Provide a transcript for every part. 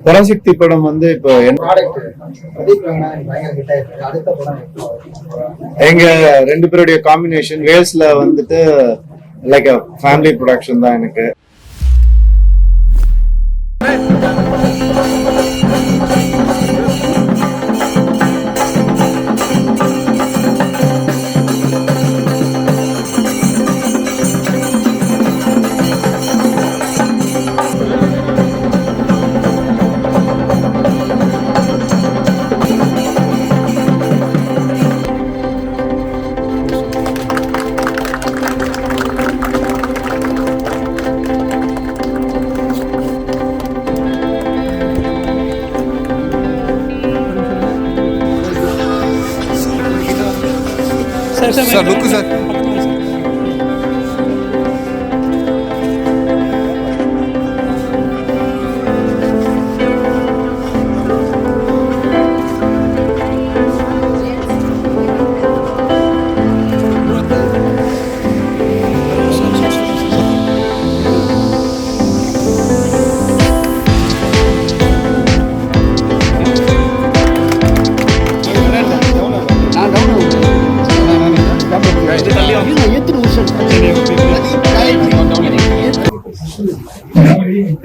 பராசக்தி படம் வந்து இப்போ எங்க 2 பேருடைய காம்பினேஷன் வேல்ஸ்ல வந்துட்டு லைக் a ஃபேமிலி ப்ரொடக்ஷன் தான் எனக்கு. Sir, look, sir.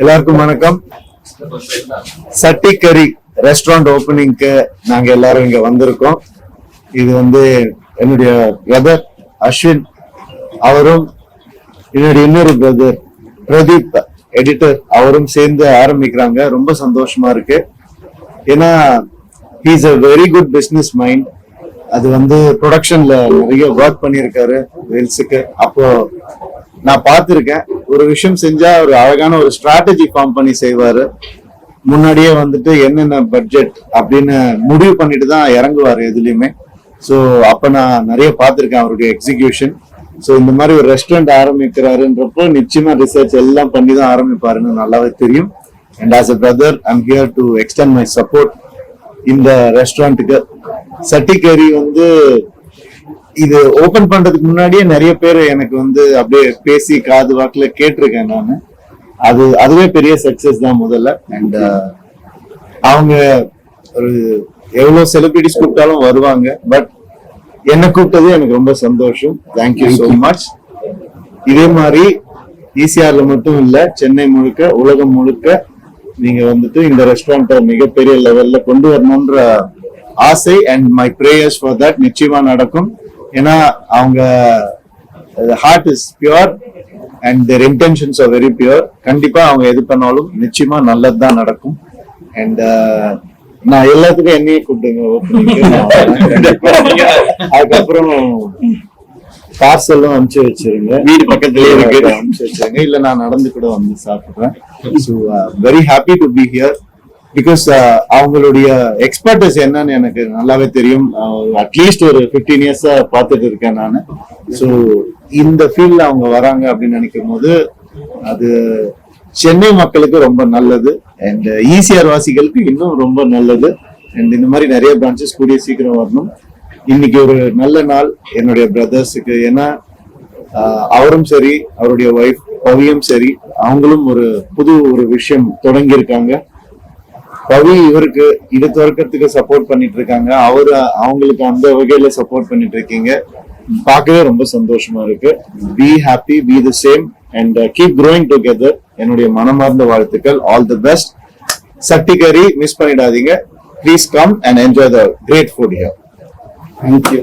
எல்லாருக்கும் வணக்கம். சட்டிக்கறி ரெஸ்டாரண்ட் ஓபனிங்க்கு நாங்க எல்லாரும் இங்க வந்திருக்கோம். இது வந்து என்னுடைய பிரதர் அஸ்வின் அவரும் என்னுடைய இன்னொரு பிரதர் பிரதீப் எடிட்டர் அவரும் சேர்ந்து ஆரம்பிக்கிறாங்க. ரொம்ப சந்தோஷமா இருக்கு. ஏன்னா he is a very good business mind. அது வந்து ப்ரொடக்ஷன்ல நிறைய ஒர்க் பண்ணியிருக்காரு வேல்ஸுக்கு. அப்போ நான் பார்த்திருக்கேன், ஒரு விஷயம் செஞ்சா ஒரு அழகான ஒரு ஸ்ட்ராட்டஜி ஃபார்ம் பண்ணி செய்வாரு. முன்னாடியே வந்துட்டு என்னென்ன பட்ஜெட் அப்படின்னு முடிவு பண்ணிட்டு தான் இறங்குவாரு எதுலயுமே. ஸோ அப்ப நான் நிறைய பார்த்திருக்கேன் அவருடைய எக்ஸிகியூஷன். ஸோ இந்த மாதிரி ஒரு ரெஸ்டாரண்ட் ஆரம்பிக்கிறாருன்றப்போ நிச்சயமா ரிசர்ச் எல்லாம் பண்ணி தான் ஆரம்பிப்பாருன்னு நல்லாவே தெரியும். And as a brother I'm here to extend my support இந்த ரெஸ்டாரண்ட்டுக்கு. சட்டிக்கறி வந்து இது ஓபன் பண்றதுக்கு முன்னாடியே நிறைய பேர் எனக்கு வந்து அப்படியே பேசி காது வாக்குல கேட்டிருக்கேன் நான். அதுவே பெரிய சக்சஸ் தான் முதல்ல. அண்ட் அவங்க ஒரு எவ்வளவு செலிபிரிட்டிஸ் கூப்பிட்டாலும் வருவாங்க. பட் என்ன கூப்பிட்டது எனக்கு ரொம்ப சந்தோஷம். Thank you so much. இதே மாதிரி ஈசிஆர்ல மட்டும் இல்ல, சென்னை முழுக்க உலகம் முழுக்க நீங்க வந்துட்டு இந்த ரெஸ்டாரண்ட்டை மிகப்பெரிய லெவல்ல கொண்டு வரணும்ன்ற ஆசை and my prayers for that நிச்சயமா நடக்கும். ஏன்னா அவங்க heart is pure and their intentions are very pure. கண்டிப்பா அவங்க எது பண்ணாலும் நிச்சயமா நல்லதுதான் நடக்கும். அண்ட் நான் எல்லாத்துக்கும் என்னையே கூப்பிடுங்க அதுக்கப்புறம் பார்சலும் அனுப்பிச்சு வச்சிருங்க. வீடு பக்கத்துலயே இருக்கு, அனுப்பிச்சு வச்சிருங்க. இல்ல நான் நடந்து கூட வந்து சாப்பிடுறேன். So very happy to be here because அவங்களுடைய எக்ஸ்பர்டஸ் என்னன்னு எனக்கு நல்லாவே தெரியும். அட்லீஸ்ட் ஒரு 15 இயர்ஸா பார்த்துட்டு இருக்கேன் நான். ஸோ இந்த ஃபீல்ட்ல அவங்க வராங்க அப்படின்னு நினைக்கும் போது அது சென்னை மக்களுக்கு ரொம்ப நல்லது அண்ட் ஈசிஆர் வாசிகளுக்கு இன்னும் ரொம்ப நல்லது. அண்ட் இந்த மாதிரி நிறைய பிரான்ச்சஸ் கூடிய சீக்கிரம் வரணும். இன்னைக்கு ஒரு நல்ல நாள் என்னுடைய பிரதர்ஸுக்கு. ஏன்னா அவரும் சரி, அவருடைய ஒய்ஃப் பவியும் சரி, அவங்களும் ஒரு விஷயம் தொடங்கி இருக்காங்க. பவி இவருக்கு இது துறக்கிறதுக்கு சப்போர்ட் பண்ணிட்டு இருக்காங்க. அவங்களுக்கு அந்த வகையில சப்போர்ட் பண்ணிட்டு இருக்கீங்க. பார்க்கவே ரொம்ப சந்தோஷமா இருக்கு. Be happy, be the same and keep growing together. என்னுடைய மனமார்ந்த வாழ்த்துக்கள். All the best. Chattikari miss பண்ணிடாதீங்க. Please come and enjoy the great food here. Thank you.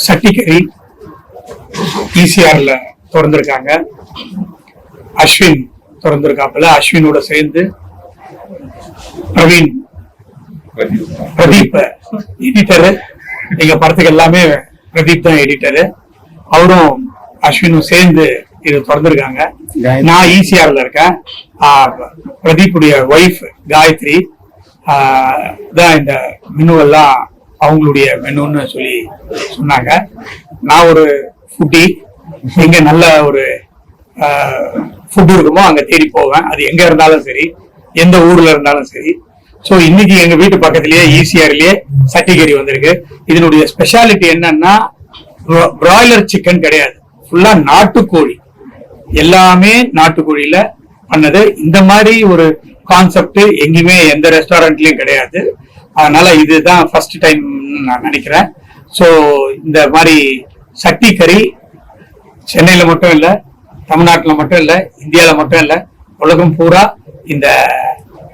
Chattikari ஈசிஆர்ல திறந்திருக்காங்க. அஸ்வின் திறந்திருக்காப்புல. அஸ்வினோட சேர்ந்து பிரதீப் எடிட்டரு. எங்க படத்துக்கு எல்லாமே பிரதீப் தான் எடிட்டரு. அவரும் அஸ்வினும் சேர்ந்து இது திறந்திருக்காங்க. நான் ஈசிஆர்ல இருக்கேன். பிரதீப்புடைய ஒய்ஃப் காயத்ரி தான் இந்த மெனுவெல்லாம் அவங்களுடைய மெனுன்னு சொல்லி சொன்னாங்க. நான் ஒரு ஃபுட்டி, எங்க நல்ல ஒரு ஃபுட் இருக்குமோ அங்க தேடி போவேன். அது எங்க இருந்தாலும் சரி. எந்த ஊர்ல இருந்தாலும் சரி. சோ இன்னைக்கு எங்க வீட்டு பக்கத்திலேயே ஈசிஆர்லயே சட்டிகறி வந்திருக்கு. இதனுடைய ஸ்பெஷாலிட்டி என்னன்னா பிராய்லர் சிக்கன் கிடையாது, ஃபுல்லா நாட்டுக்கோழி, எல்லாமே நாட்டுக்கோழியில பண்ணது. இந்த மாதிரி ஒரு கான்செப்ட் எங்கேயுமே எந்த ரெஸ்டாரண்ட்லயும் கிடையாது. அதனால இதுதான் ஃபர்ஸ்ட் டைம் நான் நினைக்கிறேன். ஸோ இந்த மாதிரி சட்டி கறி சென்னையில மட்டும் இல்ல, தமிழ்நாட்டுல மட்டும் இல்ல, இந்தியாவில மட்டும் இல்ல, உலகம் பூரா இந்த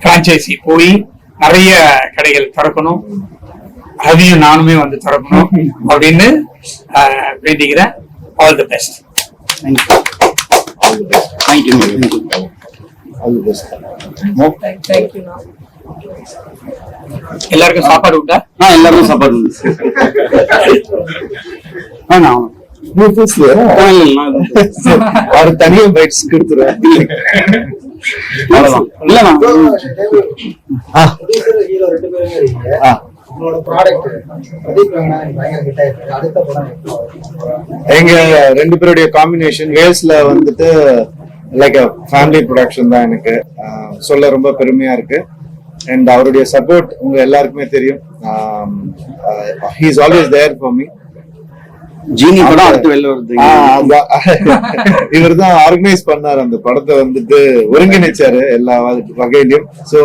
பிரான்ச்சைசி போய் நிறைய கடைகள் திறக்கணும், அதையும் நானுமே வந்து திறக்கணும் அப்படின்னு வேண்டிக்கிறேன். All the best. Thank you. All the best. எல்லாருக்கும் சாப்பாடு உண்டா? எல்லாருக்கும் சாப்பாடு உண்டு. அவர் தனியா பைட்ஸ் கொடுத்துருவேன். அவ்வளவுதான். இல்லண்ணா எங்க ரெண்டு பேருடைய காம்பினேஷன் வேல்ஸ்ல வந்துட்டு லைக் ஃபேமிலி ப்ரொடக்ஷன் தான். எனக்கு சொல்ல ரொம்ப பெருமையா இருக்கு. அண்ட் அவருடைய சப்போர்ட் உங்க எல்லாருக்குமே தெரியும். he is always there for me. ஜீனி படம் அடுத்து வெளில வருது. இவர் தான் ஆர்கனைஸ் பண்ணாரு அந்த படத்தை, வந்துட்டு ஒருங்கிணைச்சாரு எல்லா வகையிலும். சோ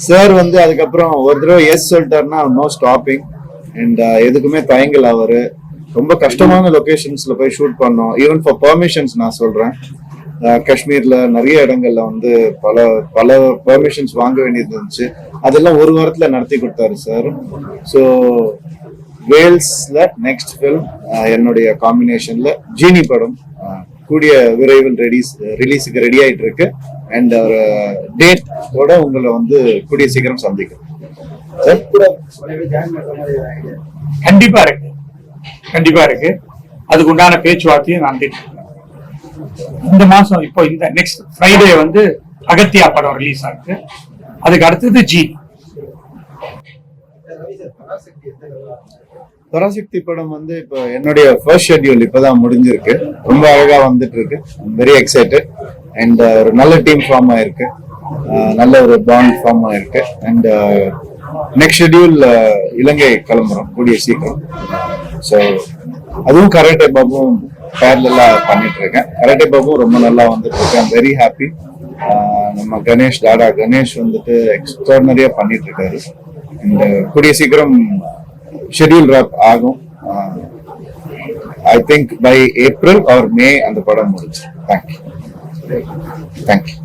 சார் வந்து அதுக்கப்புறம் ஒரு தடவை எஸ் சொல்லிட்டாருன்னா நோ ஸ்டாப்பிங். அண்ட் எதுக்குமே தயங்கல அவரு. ரொம்ப கஷ்டமான லொகேஷன்ஸ்ல போய் ஷூட் பண்ணோம். ஈவன் ஃபார் பெர்மிஷன்ஸ் நான் சொல்றேன், காஷ்மீர்ல நிறைய இடங்கள்ல வந்து பல பல பெர்மிஷன்ஸ் வாங்க வேண்டியது இருந்துச்சு. அதெல்லாம் ஒரு வாரத்துல நடத்தி கொடுத்தாரு சார். ஸோ வேல்ஸ்ல நெக்ஸ்ட் ஃபிலிம் என்னுடைய காம்பினேஷன்ல ஜீனி படம் கூடிய விரைவில் ரிலீஸுக்கு ரெடி ஆயிட்டு இருக்கு. அண்ட் ஒரு டேட் கூட உங்களை வந்து கூடிய சீக்கிரம் சந்திக்கிறோம். கண்டிப்பா இருக்கு, கண்டிப்பா இருக்கு. அதுக்கு உண்டான பேச்சுவார்த்தையும் நான் இந்த மாசம் இப்போ இந்த நெக்ஸ்ட் ஃப்ரைடே வந்து அகத்தியா படம் ரிலீஸ் ஆகுது. அதுக்கு அடுத்தது ஜி பராசக்தி படம் வந்து இப்போ என்னுடைய ஃபர்ஸ்ட் ஷெட்யூல் இப்பதான் முடிஞ்சிருக்கு. ரொம்ப அழகா வந்துட்டு இருக்கு. Very excited. அண்ட் ஒரு நல்ல டீம் ஃபார்ம் ஆயிருக்கு, நல்ல ஒரு பாண்ட் ஃபார்ம் ஆயிருக்கு. அண்ட் நெக்ஸ்ட் ஷெட்யூல் இலங்கை கிளம்புறோம் கூடிய சீக்கிரம். ஸோ அதுவும் கராட்டே பாபுவும் பேரலா பண்ணிட்டு இருக்கேன். கராட்டே பாபுவும் ரொம்ப நல்லா வந்துட்டு இருக்கேன். Very happy. நம்ம கணேஷ் டாடா கணேஷ் வந்துட்டு எக்ஸ்ட்ராடனரியா பண்ணிட்டு இருக்காரு. அண்ட் கூடிய சீக்கிரம் ஷெட்யூல் ரேப் ஆகும். I think by April or May அந்த படம் முடிச்சு. தேங்க்யூ.